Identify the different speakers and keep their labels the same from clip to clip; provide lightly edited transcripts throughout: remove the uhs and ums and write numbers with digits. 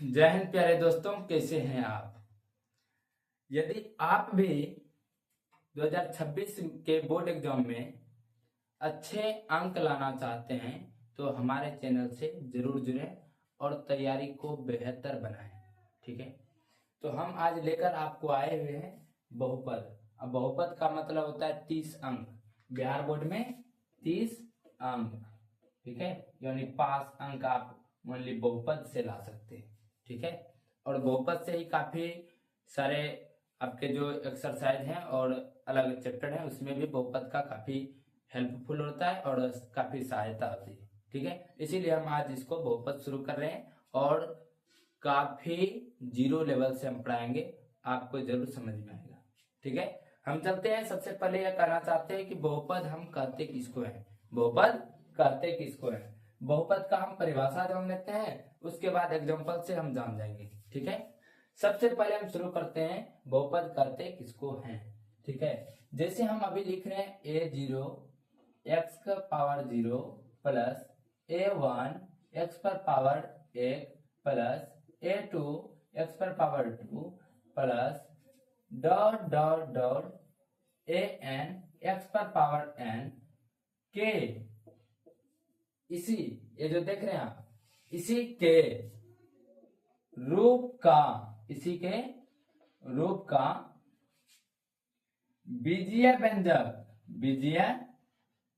Speaker 1: जय हिंद प्यारे दोस्तों, कैसे हैं आप। यदि आप भी 2026 के बोर्ड एग्जाम में अच्छे अंक लाना चाहते हैं तो हमारे चैनल से जरूर जुड़ें और तैयारी को बेहतर बनाएं। ठीक है, तो हम आज लेकर आपको आए हुए हैं बहुपद। अब बहुपद का मतलब होता है 30 अंक। बिहार बोर्ड में 30 अंक, ठीक है, यानी 5 अंक आप ओनली बहुपद से ला सकते हैं। ठीक है, और बहुपद से ही काफी सारे आपके जो एक्सरसाइज हैं और अलग चैप्टर हैं उसमें भी बहुपद का काफी हेल्पफुल होता है और काफी सहायता होती है। ठीक है, इसीलिए हम आज इसको बहुपद शुरू कर रहे हैं और काफी जीरो लेवल से हम पढ़ाएंगे, आपको जरूर समझ में आएगा। ठीक है, हम चलते हैं। सबसे पहले यह कहना चाहते हैं कि बहुपद हम कहते किसको हैं। बहुपद कहते किसको हैं, बहुपद का हम परिभाषा जान लेते हैं, उसके बाद एग्जांपल से हम जान जाएंगे। ठीक है, सबसे पहले हम शुरू करते हैं बहुपद कहते किसको हैं। ठीक है, जैसे हम अभी लिख रहे हैं a0 x का पावर 0 प्लस a1 x पर पावर 1 प्लस a2 x पर power 2 plus dot dot dot an x पर पावर n के इसी, ये जो देख रहे हैं आप, इसी के रूप का, इसी के रूप का बीजीय व्यंजक, बीजीय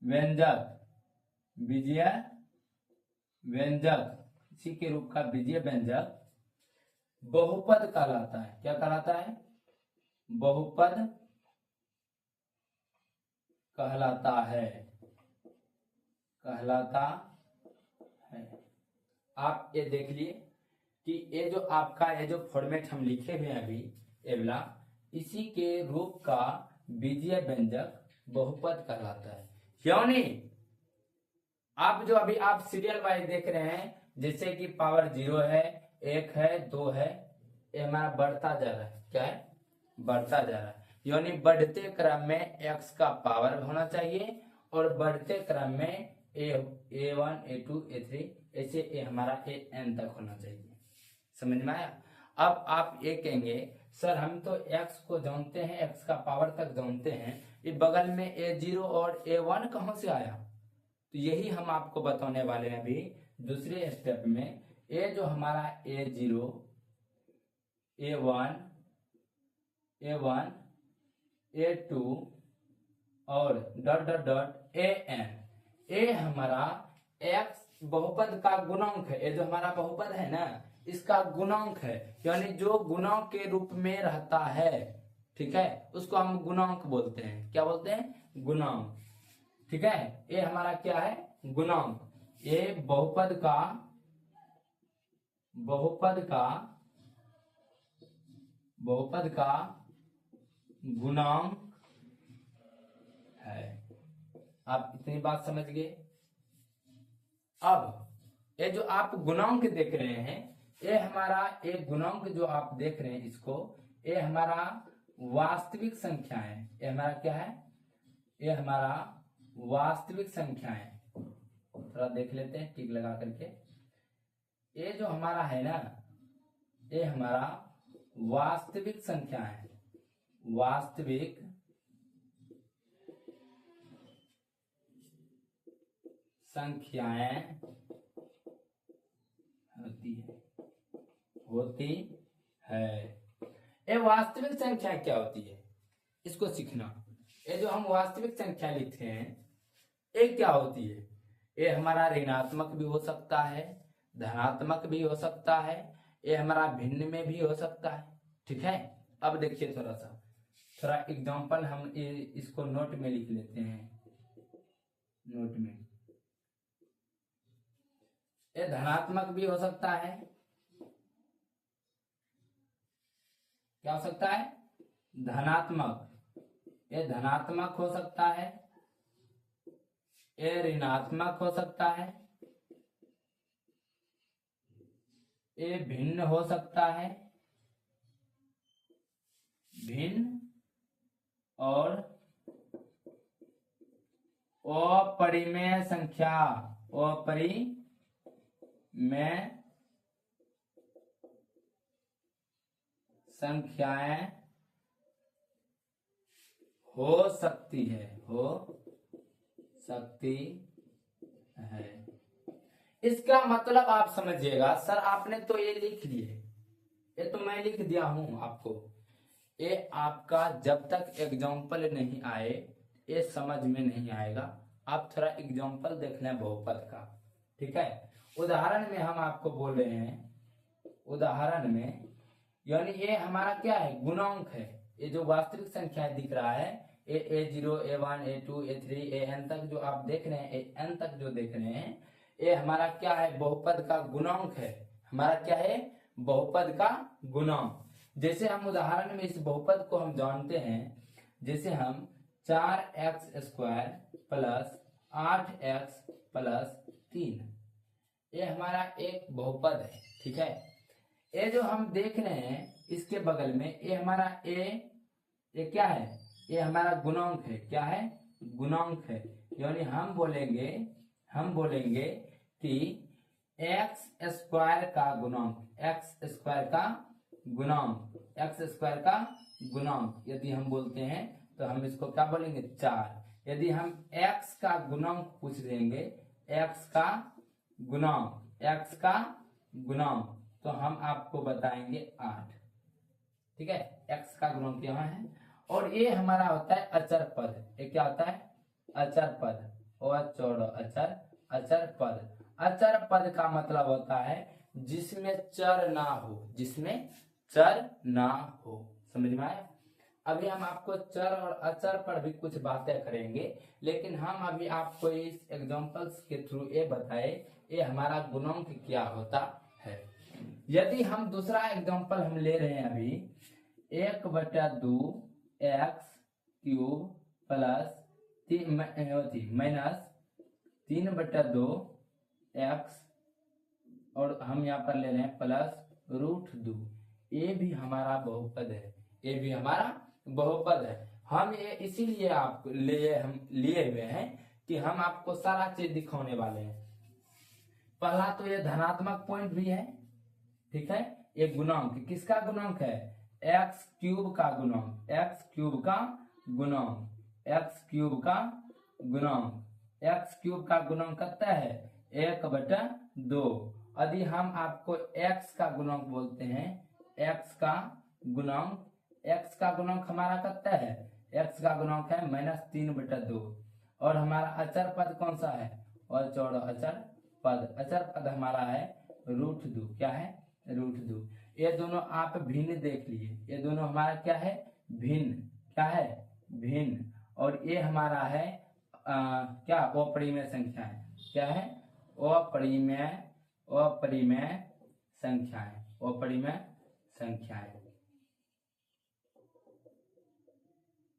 Speaker 1: व्यंजक, बीजीय व्यंजक, इसी के रूप का बीजीय व्यंजक बहुपद कहलाता है। क्या कहलाता है? बहुपद कहलाता है, कहलाता है। आप ये देख लिए कि ये जो आपका ये जो फॉर्मेट हम लिखे हुए हैं अभी एवला, इसी के रूप का बीजीय व्यंजक बहुपद कहलाता है। क्यों नहीं? आप जो अभी आप सीरियल वाइज देख रहे हैं, जैसे कि पावर 0 है, 1 है, 2 है, ये हमारा बढ़ता जा रहा है। क्या है? बढ़ता जा रहा है, यानी बढ़ते क्रम में x का पावर होना चाहिए और बढ़ते क्रम में a1 a2 a3 ऐसे ए हमारा an तक होना चाहिए। समझ में आया? अब आप ये कहेंगे सर हम तो x को जानते हैं, x का पावर तक जानते हैं, ये बगल में a0 और a1 कहां से आया? तो यही हम आपको बताने वाले हैं अभी दूसरे स्टेप में। ये जो हमारा a0 a1 a1 a2 और डॉट डॉट डॉट an, ये हमारा x बहुपद का गुणांक है। ये जो हमारा बहुपद है ना, इसका गुणांक है, यानी जो गुणांक के रूप में रहता है। ठीक है, उसको हम गुणांक बोलते हैं। क्या बोलते हैं? गुणांक। ठीक है, ये हमारा क्या है? गुणांक। ये बहुपद का, बहुपद का, बहुपद का गुणांक है। आप इतनी बात समझ गए। अब ये जो आप गुणांक देख रहे हैं, ये हमारा एक गुणांक जो आप देख रहे हैं इसको, ये हमारा वास्तविक संख्या है। ये हमारा क्या है? ये हमारा वास्तविक संख्या है। थोड़ा देख लेते हैं टिक लगा करके। ये जो हमारा है ना, ये हमारा वास्तविक संख्या है। वास्तविक संख्याएं होती है। ये वास्तविक संख्या क्या होती है, इसको सीखना। ये जो हम वास्तविक संख्या लिखते हैं, ये क्या होती है? ये हमारा ऋणात्मक भी हो सकता है, धनात्मक भी हो सकता है, ये हमारा भिन्न में भी हो सकता है। ठीक है, अब देखिए थोड़ा एग्जांपल हम इसको नोट में लिख लेते हैं। नोट में ये धनात्मक भी हो सकता है। क्या हो सकता है? धनात्मक। ये धनात्मक हो सकता है, ये ऋणात्मक हो सकता है, ये भिन्न हो सकता है, भिन्न और अपरिमेय संख्या, अपरिमेय संख्याएं हो सकती है, हो सकती है। इसका मतलब आप समझिएगा, सर आपने तो ये लिख लिए, ये तो मैं लिख दिया हूं आपको, ये आपका जब तक एग्जाम्पल नहीं आए ये समझ में नहीं आएगा। आप थोड़ा एग्जाम्पल देख लें बहुपद का, ठीक है। उदाहरण में हम आपको बोल रहे हैं, उदाहरण में यानी ये हमारा क्या है, गुणांक है। ये जो वास्तविक संख्या दिख रहा है, A0, A1, A2, A3, AN तक जो आप देख रहे हैं, AN तक जो देख रहे हैं, ये हमारा क्या है, बहुपद का गुणांक है। हमारा क्या है, बहुपद का गुणांक। जैसे हम उदाहरण में इस बहुपद को हम जानते हैं, जैसे हम 4x² प्लस 8x प्लस 3, ये हमारा एक बहुपद है, ठीक है। ये जो हम देख रहे हैं इसके बगल में, ये हमारा ये क्या है, ये हमारा गुणांक है। क्या है, गुणांक है। यानी हम बोलेंगे कि x² का गुणांक, x² का गुणांक, x² का गुणांक यदि हम बोलते हैं तो हम इसको क्या बोलेंगे, 4। यदि हम x का गुणांक पूछ देंगे, x का गुणांक तो हम आपको बताएंगे 8, ठीक है। x का गुणांक यहाँ है। और ये हमारा होता है अचर पद। ये क्या होता है, अचर पद, और चौड़ो अचर पद। अचर पद का मतलब होता है जिसमें चर ना हो, जिसमें चर ना हो। समझ में आया। अभी हम आपको चर और अचर पर भी कुछ बातें करेंगे, लेकिन हम अभी आपको इस एग्जांपल्स के थ्रू ये बताए ये हमारा गुणांक क्या होता है। यदि हम दूसरा एग्जांपल हम ले रहे हैं अभी, 1/2 x³ प्लस माइनस 3/2 x, और हम यहाँ पर ले रहे हैं प्लस √2। ये भी हमारा बहुपद है, ये भी हमारा बहुपद है। हम ये इसीलिए आप लिए हुए हैं कि हम आपको सारा चीज दिखाने वाले हैं। पहला तो ये धनात्मक पॉइंट भी है, ठीक है। ये गुणांक किसका गुणांक है, x³ का गुणांक, x³ का गुणांक, x³ का गुणांक, x³ का गुणांक कितना है, 1/2। यदि हम आपको x का गुणांक बोलते हैं, x का गुणांक हमारा कितना है, x का गुणांक है -3/2। और हमारा अचर पद कौन सा है, और चौड़ा अचर पद। अचर पद हमारा है √2। क्या है, √2। ये दोनों आप भिन्न देख लिए, ये दोनों हमारा क्या है, भिन्न। क्या है, भिन्न। और ये हमारा है क्या, अपरिमेय संख्याएं। क्या है, अपरिमेय संख्याएं, अपरिमेय संख्याएं।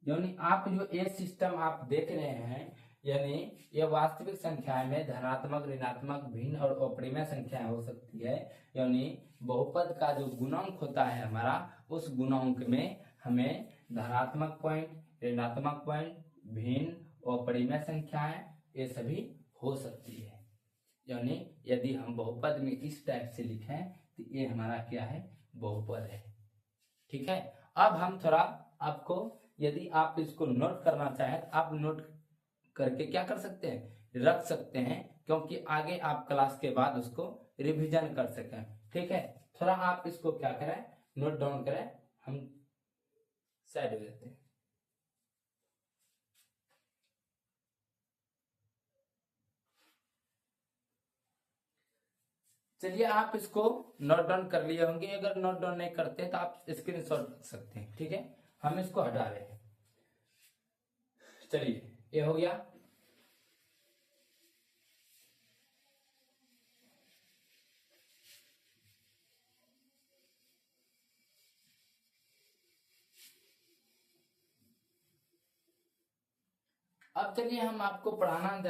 Speaker 1: यानी आप जो ये सिस्टम आप देख रहे हैं, यानी ये वास्तविक संख्याएं में धनात्मक, ऋणात्मक, भिन्न और अपरिमेय संख्याएं हो सकती है। यानी बहुपद का जो गुणांक होता है हमारा, उस गुणांक में हमें धनात्मक पॉइंट, ऋणात्मक पॉइंट, भिन्न और अपरिमेय संख्याएं ये सभी हो सकती है। यानी यदि हम बहुपद में इस टाइप से लिखें तो ये हमारा क्या है, बहुपद है, ठीक है। अब हम थोड़ा आपको, यदि आप इसको नोट करना चाहें तो आप नोट करके क्या कर सकते हैं, रख सकते हैं, क्योंकि आगे आप क्लास के बाद उसको रिवीजन कर सकें, ठीक है। थोड़ा आप इसको क्या करें, नोट डाउन करें। हम साइड हो जाते हैं। चलिए आप इसको नोट डाउन कर लिए होंगे। अगर नोट डाउन नहीं करते तो आप स्क्रीनशॉट रख सकते हैं, ठीक है। हम इसको हटा रहे हैं। चलिए ये हो गया। अब चलिए हम आपको पढ़ाने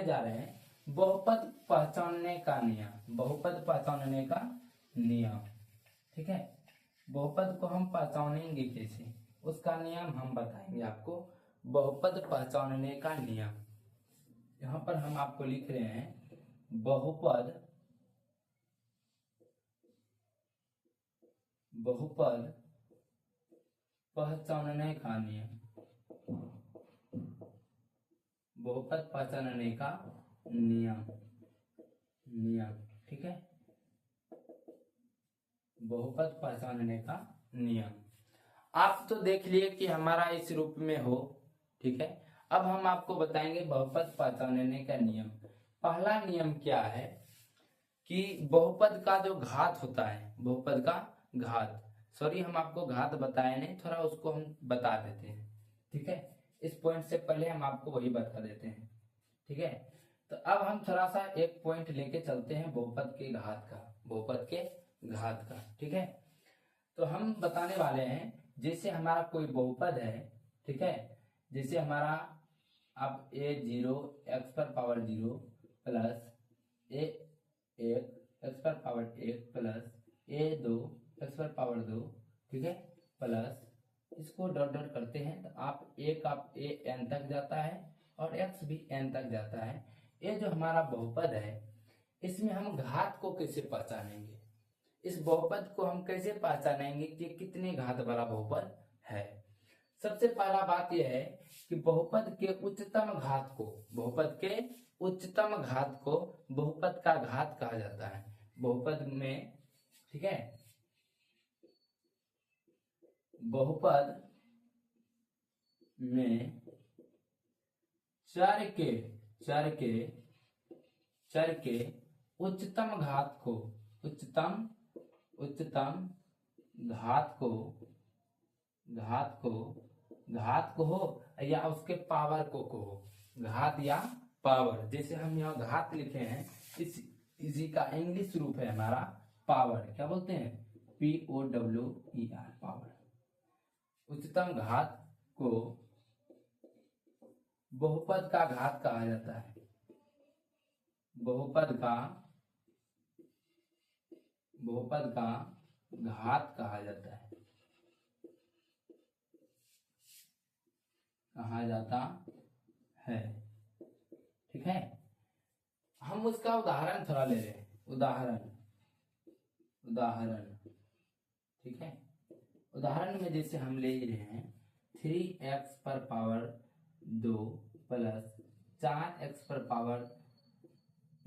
Speaker 1: जा रहे हैं बहुपद पहचानने का नियम। बहुपद पहचानने का नियम, ठीक है। बहुपद को हम पहचानेंगे कैसे, उसका नियम हम बताएंगे आपको। बहुपद पहचानने का नियम, यहाँ पर हम आपको लिख रहे हैं बहुपद पहचानने का नियम, बहुपद पहचानने का नियम, ठीक है, बहुपद पहचानने का नियम। आप तो देख लिए कि हमारा इस रूप में हो, ठीक है। अब हम आपको बताएंगे बहुपद पहचानने का नियम। पहला नियम क्या है कि बहुपद का जो घात होता है, बहुपद का घात, सॉरी हम आपको घात बताए नहीं, थोड़ा उसको हम बता देते हैं, ठीक है। इस पॉइंट से पहले हम आपको वही बता देते हैं, ठीक है। तो अब हम थोड़ा सा एक पॉइंट लेके चलते हैं बहुपद के घात का, बहुपद के घात का, ठीक है। तो हम बताने वाले हैं, जैसे हमारा कोई बहुपद है, ठीक है, जैसे हमारा अब a0 x पर पावर 0 प्लस a1 x पर पावर 1 प्लस a2 x पर पावर 2, ठीक है, प्लस इसको डॉट डॉट करते हैं तो आप a n तक जाता है और x भी n तक जाता है। ये जो हमारा बहुपद है, इसमें हम घात को कैसे पहचानेंगे, इस बहुपद को हम कैसे पहचानेंगे कि कितने घात वाला बहुपद है। सबसे पहला बात यह है कि बहुपद के उच्चतम घात को, बहुपद के उच्चतम घात को बहुपद का घात कहा जाता है। बहुपद में, ठीक है, बहुपद में चर के उच्चतम घात को, उच्चतम घात को हो या उसके पावर को हो, घात या पावर। जैसे हम यहाँ घात लिखे हैं, इसी का इंग्लिश रूप है हमारा पावर, क्या बोलते हैं, POWER, पावर। उच्चतम घात को बहुपद का घात कहा जाता है, बहुपद का घात कहा जाता है, ठीक है। हम उसका उदाहरण थोड़ा ले रहे हैं, उदाहरण, ठीक है। उदाहरण में जैसे हम ले रहे हैं 3x पर पावर 2 प्लस 4x पर पावर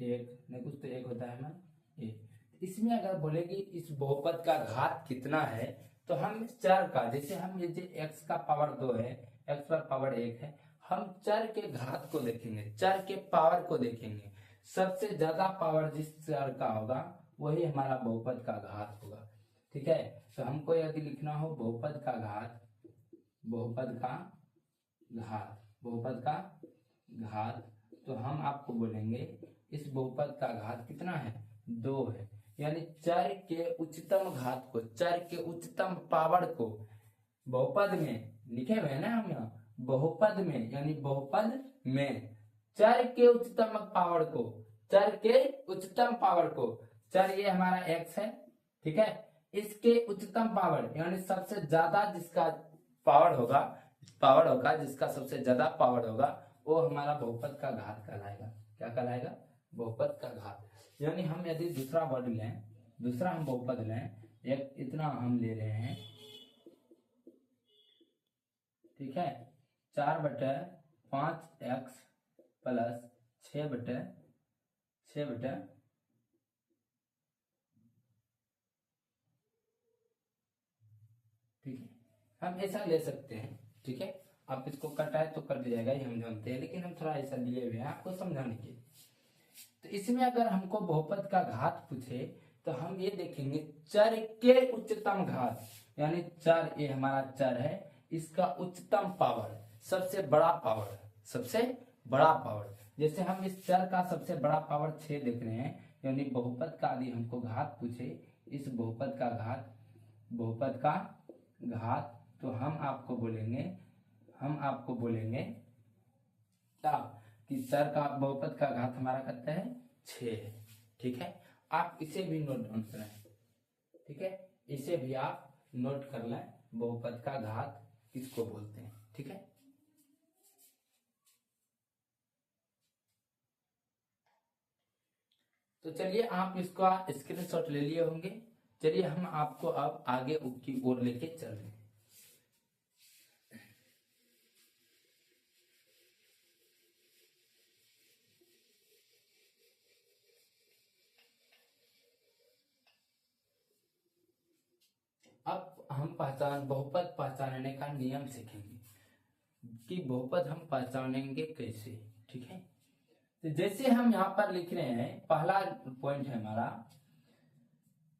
Speaker 1: 1, नहीं कुछ तो 1 होता है ना, 1। इसमें अगर बोलेगी इस बहुपद का घात कितना है, तो हम इस चर का, जैसे हम ये x का पावर 2 है, x पर पावर 1 है, हम चर के घात को देखेंगे, चर के पावर को देखेंगे। सबसे ज्यादा पावर जिस चर का होगा वही हमारा बहुपद का घात होगा, ठीक है। तो हमको यदि लिखना हो बहुपद का घात, तो हम आपको बोलेंगे इस बहुपद का घात कितना है, 2 है। यानी चर के उच्चतम घात को, चर के उच्चतम पावर को बहुपद में लिखे हुए हैं ना हम यहाँ, बहुपद में, यानी बहुपद में चर के उच्चतम पावर को, चर के उच्चतम पावर को, चर ये हमारा x है, ठीक है, इसके उच्चतम पावर यानी सबसे ज्यादा जिसका पावर होगा, जिसका सबसे ज्यादा पावर होगा वो हमारा बहुपद का घात कहलाएगा। क्या कहलाएगा, बहुपद का घात। यानी हम यदि दूसरा वर्ड लें, दूसरा हम बहुपद लें, एक इतना हम ले रहे हैं, ठीक है, 4/5x प्लस 6/6 ठीक है, हम ऐसा ले सकते हैं, ठीक है। आप इसको कटाए तो कर दिया जाएगा, ये हम जानते हैं, लेकिन हम थोड़ा ऐसा लिए हुए हैं आपको समझाने के। तो इसमें अगर हमको बहुपद का घात पूछे तो हम ये देखेंगे चर के उच्चतम घात, यानी चर, ये हमारा चर है, इसका उच्चतम पावर, सबसे बड़ा पावर, जैसे हम इस चर का सबसे बड़ा पावर 6 देख रहे हैं, यानी बहुपद का यदि हमको घात पूछे, इस बहुपद का घात, तो हम आपको बोलेंगे क्या कि चर का बहुपद का घात हमारा कहते हैं 6 है, ठीक है। आप इसे भी नोट डाउन करें, ठीक है, इसे भी आप नोट कर लें, बहुपद का घात किसको बोलते हैं, ठीक है। तो चलिए आप इसका स्क्रीनशॉट ले लिए होंगे। चलिए हम आपको अब आगे की ओर लेके चल रहे हैं। अब हम बहुपद पहचानने का नियम सीखेंगे कि बहुपद हम पहचानेंगे कैसे। ठीक है, तो जैसे हम यहाँ पर लिख रहे हैं, पहला पॉइंट है हमारा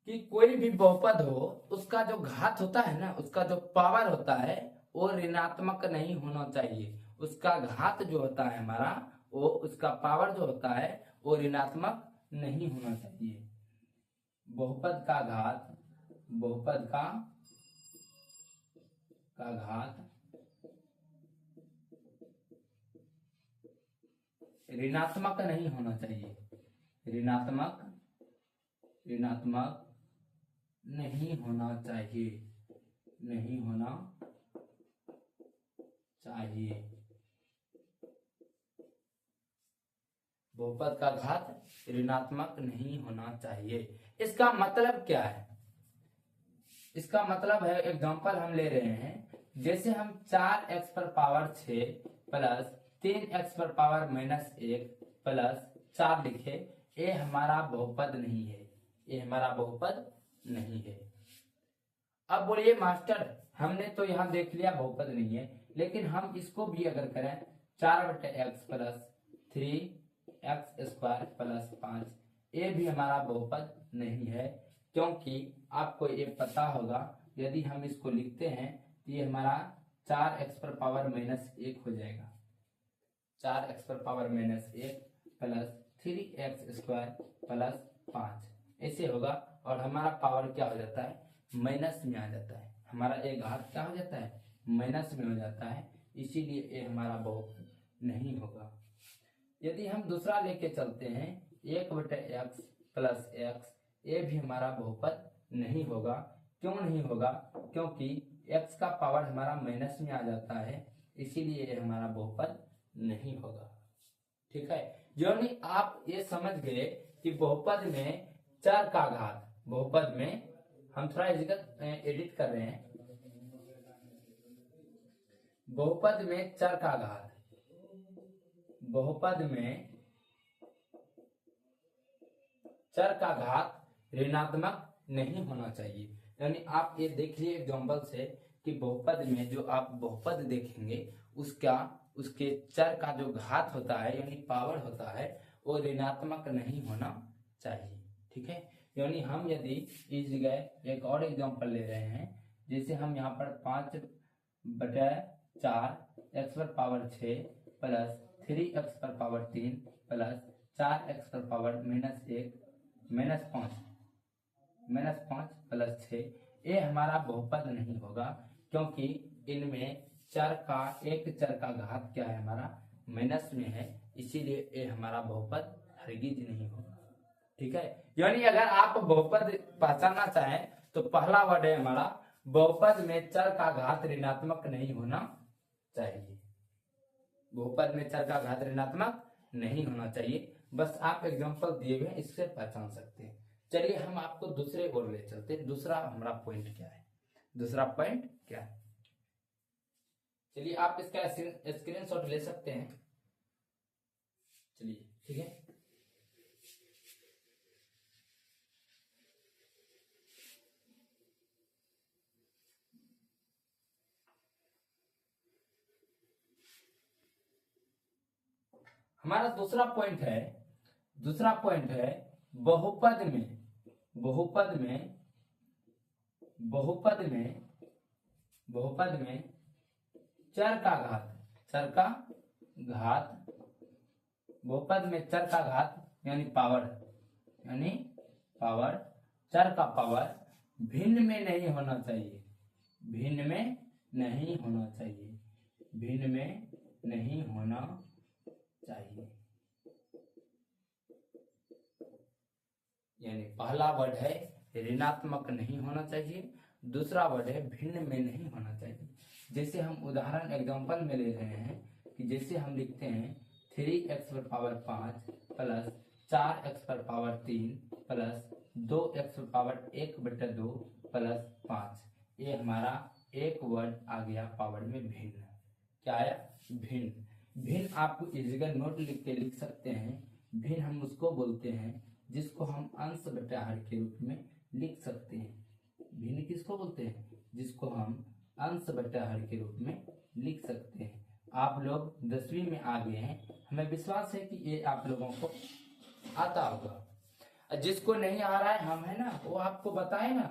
Speaker 1: कि कोई भी बहुपद हो उसका जो घात होता है ना, उसका जो पावर होता है वो ऋणात्मक नहीं होना चाहिए। उसका घात जो होता है हमारा, वो उसका पावर जो होता है वो ऋणात्मक नहीं होना चाहिए। बहुपद का घात, बहुपद का घात ऋणात्मक नहीं होना चाहिए। ऋणात्मक नहीं होना चाहिए, नहीं होना चाहिए। बहुपद का घात ऋणात्मक नहीं होना चाहिए। इसका मतलब क्या है? इसका मतलब है, एग्जांपल हम ले रहे हैं, जैसे हम 4x पर पावर 6 प्लस 3x पर पावर -1 प्लस 4 लिखे, ये हमारा बहुपद नहीं है, ये हमारा बहुपद नहीं है। अब बोलिए मास्टर, हमने तो यहाँ देख लिया बहुपद नहीं है, लेकिन हम इसको भी अगर करें 4/x प्लस 3x² प्लस 5, ये भी हमारा बहुपद नहीं है, क्योंकि आपको ये पता होगा यदि हम इसको लिखते हैं तो ये हमारा 4x पर पावर -1 हो जाएगा। 4x पर पावर -1 प्लस 3x² प्लस 5 ऐसे होगा, और हमारा पावर क्या हो जाता है? माइनस में आ जाता है। हमारा एक घात क्या हो जाता है? माइनस में हो जाता है, इसीलिए ये हमारा बहुपद नहीं होगा। यदि हम दूसरा लेके चलते हैं 1/x प्लस x, ये भी हमारा बहुपद नहीं होगा। क्यों नहीं होगा? क्योंकि x का पावर हमारा माइनस में आ जाता है, इसीलिए ये हमारा बहुपद नहीं होगा। ठीक है, यानी आप ये समझ गए कि बहुपद में चर का घात, बहुपद में हम थोड़ा एडिट कर रहे हैं, बहुपद में चर का घात, बहुपद में चर का घात ऋणात्मक नहीं होना चाहिए। यानी आप ये देख लीजिए एग्जाम्पल से कि बहुपद में जो आप बहुपद देखेंगे उसके चर का जो घात होता है यानी पावर होता है वो ऋणात्मक नहीं होना चाहिए। ठीक है, यानी हम यदि इस जगह एक और एग्जाम्पल ले रहे हैं, जैसे हम यहाँ पर 5/4 x पर पावर 6 प्लस 3x पर पावर 3 प्लस 4x पर पावर -5 प्लस 6, ये हमारा बहुपद नहीं होगा, क्योंकि इनमें एक चर का घात क्या है? हमारा माइनस में है, इसीलिए ये हमारा बहुपद हरगिज नहीं होगा। ठीक है, यानी अगर आप बहुपद पहचानना चाहें तो पहला वर्ड है हमारा, बहुपद में चर का घात ऋणात्मक नहीं होना चाहिए। बहुपद में चर का घात ऋणात्मक नहीं होना चाहिए। बस आप एग्जांपल दिए हुए इससे पहचान सकते हैं। चलिए हम आपको दूसरे ओर ले चलते हैं। दूसरा हमारा पॉइंट क्या है? दूसरा पॉइंट क्या है? चलिए आप इसका स्क्रीनशॉट ले सकते हैं। चलिए ठीक है, हमारा दूसरा पॉइंट है बहुपद में चर का घात, बहुपद में चर का घात यानी पावर, चर का पावर भिन्न में नहीं होना चाहिए, भिन्न में नहीं होना चाहिए। यानी पहला वर्ड है ऋणात्मक नहीं होना चाहिए, दूसरा वर्ड है भिन्न में नहीं होना चाहिए। जैसे हम उदाहरण एग्जांपल में ले रहे हैं कि जैसे हम लिखते हैं 3x पर पावर 5 प्लस 4x पर पावर 3 प्लस 2x पर पावर 1/2 प्लस 5, ये हमारा एक वर्ड आ गया पावर में भिन्न। क्या आया? भिन्न आप इस जगह नोट लिख के लिख सकते हैं। भिन्न हम उसको बोलते हैं जिसको हम अंश बटा हर के रूप में लिख सकते हैं, भिन्न किसको बोलते हैं? जिसको हम अंश बटा हर के रूप में लिख सकते हैं। आप लोग 10वीं में आ गए हैं, हमें विश्वास है कि ये आप लोगों को आता होगा। जिसको नहीं आ रहा है हम है ना, वो आपको बताए ना,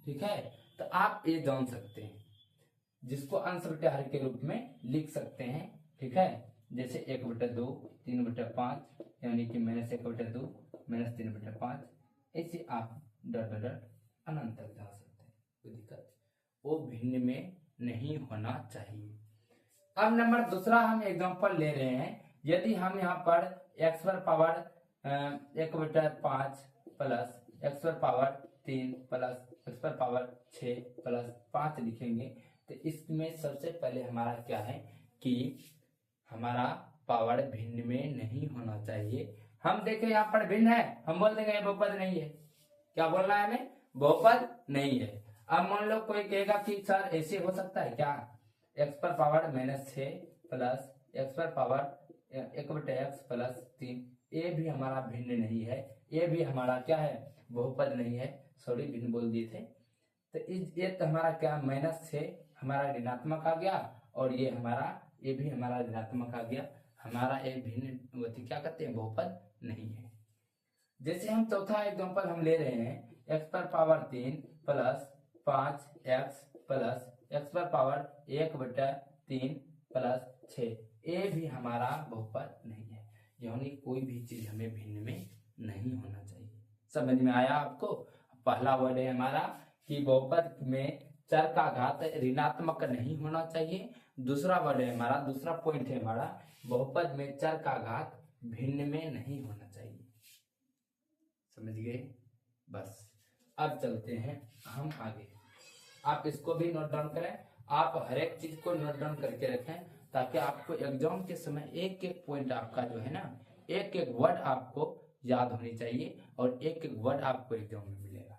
Speaker 1: ठीक है। तो आप ये जान सकते हैं, जिसको अंश बटा हर के रूप में लिख सकते हैं, ठीक है। जैसे 1/2, 3/5, यानी कि -1/2 -3/5, ऐसे आप डट अनंत तक जा सकते हैं, कोई दिक्कत। वो भिन्न में नहीं होना चाहिए। अब नंबर दूसरा हम एग्जांपल ले रहे हैं। यदि हम यहाँ पर x पर पावर 1/5 प्लस x पर पावर 3 प्लस x पर पावर 6 प्लस 5 लिखेंगे, तो इसमें सबसे पहले हमारा क्या है कि हमारा पावर भिन्न में नहीं होना चाहिए। हम देखें यहाँ पर भिन्न है, हम बोल देंगे बहुपद नहीं है। क्या बोलना है हमें? बहुपद नहीं है। अब मान लो कोई कहेगा कि सर ऐसे हो सकता है क्या, x पर पावर -6 प्लस x पर पावर 1/x प्लस 3, ये भी हमारा भिन्न नहीं है, ये भी हमारा क्या है? बहुपद नहीं है। सॉरी, भिन्न बोल दिए थे। तो ये तो हमारा क्या, -6 हमारा ऋणात्मक आ गया, और ये भी हमारा ऋणात्मक आ गया। हमारा एक भिन्न क्या कहते हैं? बहुपद नहीं है। जैसे हम चौथा एग्जांपल हम ले रहे हैं, x पर power 3 plus 5x plus x पर पावर 1/3 प्लस 6, ये भी हमारा बहुपद नहीं है। यानी कोई भी चीज हमें भिन्न में नहीं होना चाहिए। समझ में आया आपको? पहला वर्ड है हमारा कि बहुपद में चर का घात ऋणात्मक नहीं होना चाहिए। दूसरा वर्ड है हमारा, दूसरा पॉइंट है हमारा, बहुपद में चर का घात भिन्न में नहीं होना चाहिए। समझ गए? बस अब चलते हैं हम आगे। आप इसको भी नोट डाउन करें, आप हर एक चीज को नोट डाउन करके रखें, ताकि आपको एग्जाम के समय एक एक पॉइंट आपका जो है ना, एक एक वर्ड आपको याद होनी चाहिए, और एक एक वर्ड आपको एग्जाम में मिलेगा।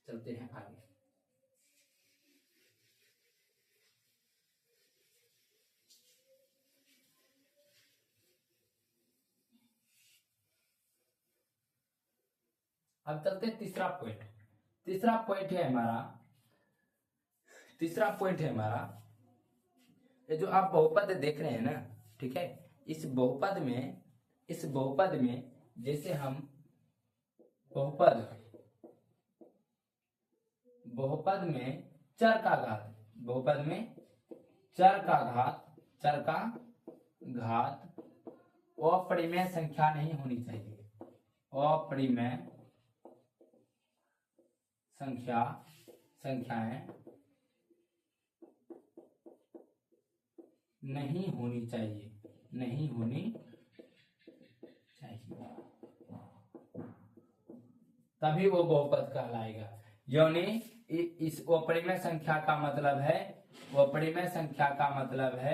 Speaker 1: चलते हैं आगे। अब चलते हैं तीसरा पॉइंट। तीसरा पॉइंट है हमारा ये जो आप बहुपद देख रहे हैं ना, ठीक है। इस बहुपद में जैसे हम बहुपद में चर का घात अपरिमेय संख्या नहीं होनी चाहिए। अपरिमेय संख्याएं नहीं होनी चाहिए। तभी वो बहुपद कहलाएगा। यानी इस अपरिमेय संख्या का मतलब है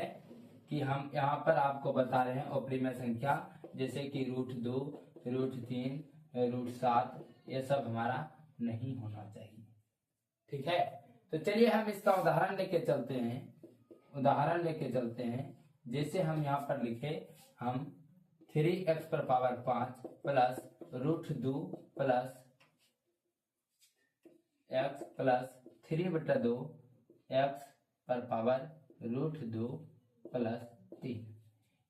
Speaker 1: कि हम यहाँ पर आपको बता रहे हैं अपरिमेय संख्या, जैसे कि √2, √3, √7, ये सब हमारा नहीं होना चाहिए। ठीक है, तो चलिए हम इसका उदाहरण लेके चलते हैं। जैसे हम यहाँ पर लिखे, हम 3x पर power 5 plus √2 plus x plus 3/2 x पर पावर √2 प्लस 3।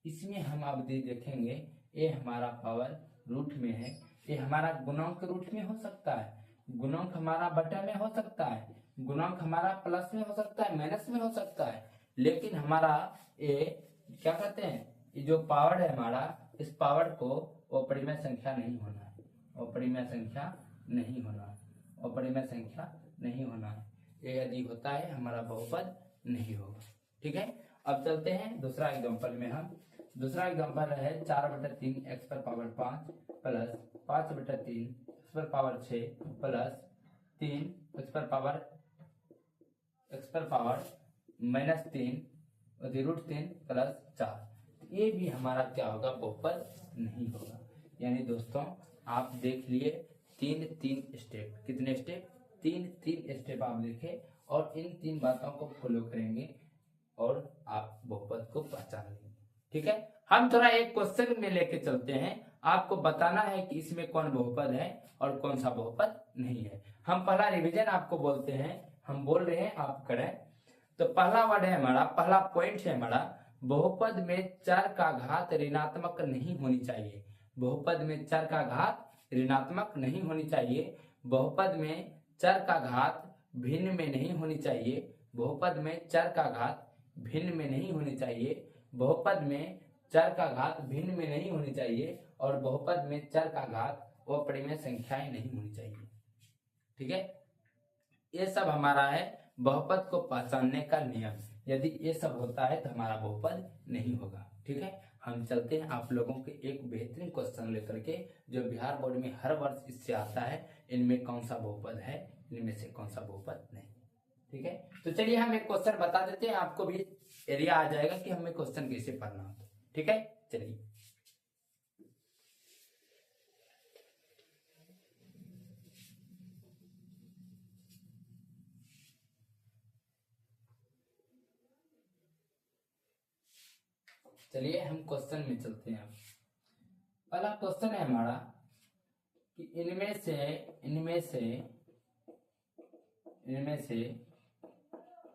Speaker 1: इसमें हम अब देखेंगे, ये हमारा पावर रूट में है, ये हमारा गुणांक रूट में हो सकता है, गुणांक हमारा बटा में हो सकता है, गुणांक हमारा प्लस में हो सकता है, माइनस में हो सकता है, लेकिन हमारा ये क्या कहते हैं, ये जो पावर है हमारा, इस पावर को अपरिमेय संख्या नहीं होना है, अपरिमेय संख्या नहीं होना है। ये यदि होता है हमारा बहुपद नहीं होगा। ठीक है, अब चलते हैं दूसरा एग्जांपल में। हम दूसरा एग्जांपल है 4/3 x पर पावर 5 प्लस 5/3 x पर पावर 6 प्लस 3 x पर पावर -3 √3 प्लस 4। ये भी हमारा क्या होगा, बहुपद नहीं होगा। यानी दोस्तों आप देख लिए 3 स्टेप, कितने स्टेप, 3 स्टेप आप देखें, और इन 3 बातों को फॉलो करेंगे और आप बहुपद को पहचान लेंगे। ठीक है, हम थोड़ा एक क्वेश्चन में लेके चलते हैं, आपको बताना है कि इसमें कौन बहुपद है और कौन सा बहुपद नहीं है। हम पहला रिवीजन आपको बोलते हैं, हम बोल रहे हैं, आप करें। तो पहला वर्ड है हमारा, पहला पॉइंट है हमारा, बहुपद में चर का घात ऋणात्मक नहीं होनी चाहिए। बहुपद में चर का घात ऋणात्मक नहीं होनी चाहिए। बहुपद में चर का घात भिन्न में नहीं होनी चाहिए। बहुपद में चर का घात भिन्न में नहीं होनी चाहिए। बहुपद में चर का घात भिन्न में नहीं होनी चाहिए और बहुपद में चर का घात अपरिमेय संख्याएं नहीं होनी चाहिए। ठीक है, ये सब हमारा है बहुपद को पहचानने का नियम। यदि ये सब होता है तो हमारा बहुपद नहीं होगा। ठीक है, हम चलते हैं आप लोगों के एक बेहतरीन क्वेश्चन लेकर के, जो बिहार बोर्ड में हर वर्ष इससे आता है, इनमें कौन सा बहुपद है, इनमें से कौन सा बहुपद नहीं। ठीक है, तो चलिए हम एक क्वेश्चन बता देते हैं, आपको भी एरिया आ जाएगा कि हमें क्वेश्चन कैसे पढ़ना होता है। ठीक है, चलिए चलिए हम क्वेश्चन में चलते हैं। पहला क्वेश्चन है हमारा कि इनमें से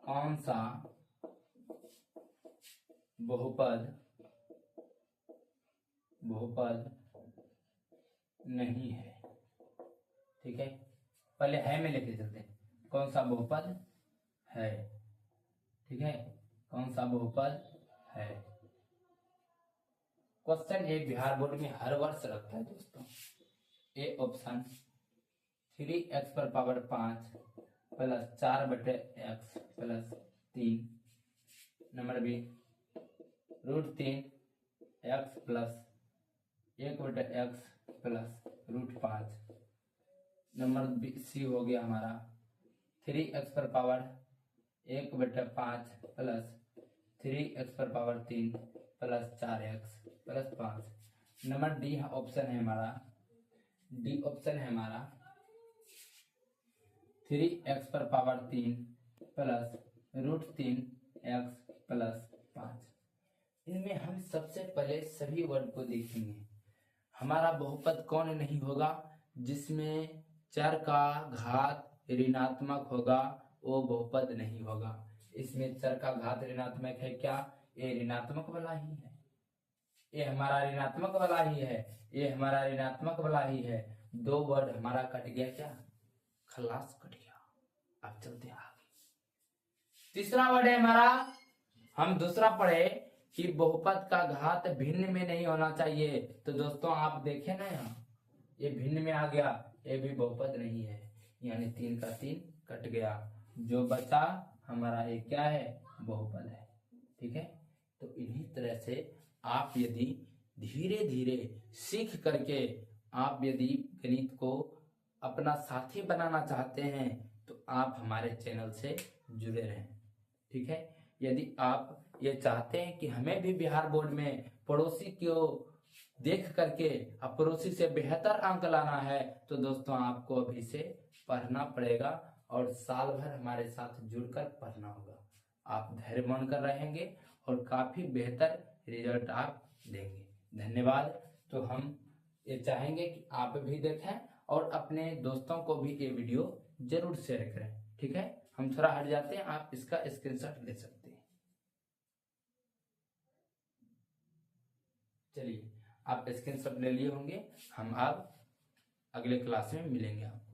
Speaker 1: कौन सा बहुपद नहीं है। ठीक है, पहले है में लेके चलते हैं, कौन सा बहुपद है। ठीक है, कौन सा बहुपद है। क्वेश्चन एक बिहार बोर्ड में हर वर्ष रखता है दोस्तों। ए ऑप्शन 3x पर power 5 plus 4/x plus 3। Number B √3x plus 1/x plus √5। Number B C हो गया हमारा 3x पर पावर 1/5 प्लस 3x पर power 3 plus 4x plus 5। Number D option है हमारा, डी ऑप्शन है हमारा 3x पर पावर 3 प्लस √3x प्लस 5। इनमें हम सबसे पहले सभी वर्ड को देखेंगे। हमारा बहुपद कौन नहीं होगा, जिसमें चर का घात ऋणात्मक होगा, वो बहुपद नहीं होगा। इसमें चर का घात ऋणात्मक है क्या, ये ऋणात्मक वाला ही है, ये हमारा ऋणात्मक वाला ही है, ये हमारा ऋणात्मक वाला ही है। दो वर्ड हमारा कट गया, क्या खलास कट गया। अब चलते हैं आगे। तीसरा वर्ड है हमारा, हम दूसरा पढ़े कि बहुपद का घात भिन्न में नहीं होना चाहिए। तो दोस्तों आप देखें ना, यहाँ ये भिन्न में आ गया, ये भी बहुपद नहीं है, यानी 3 का 3 कट गया। जो बचा हमारा ये क्या है, बहुपद है। ठीक है, तो इन्हीं तरह से आप यदि धीरे धीरे सीख करके आप यदि गणित को अपना साथी बनाना चाहते हैं तो आप हमारे चैनल से जुड़े रहें। ठीक है, यदि आप ये चाहते हैं कि हमें भी बिहार बोर्ड में पड़ोसी को देख करके अब पड़ोसी से बेहतर अंक लाना है, तो दोस्तों आपको अभी से पढ़ना पड़ेगा और साल भर हमारे साथ जुड़कर पढ़ना होगा। आप धैर्यवान कर रहेंगे और काफी बेहतर रिजल्ट आप देंगे। धन्यवाद। तो हम ये चाहेंगे कि आप भी देखें और अपने दोस्तों को भी ये वीडियो जरूर शेयर करें। ठीक है, हम थोड़ा हट जाते हैं, आप इसका स्क्रीनशॉट ले सकते हैं। चलिए, आप स्क्रीनशॉट ले लिए होंगे, हम अब अगले क्लास में मिलेंगे आपको।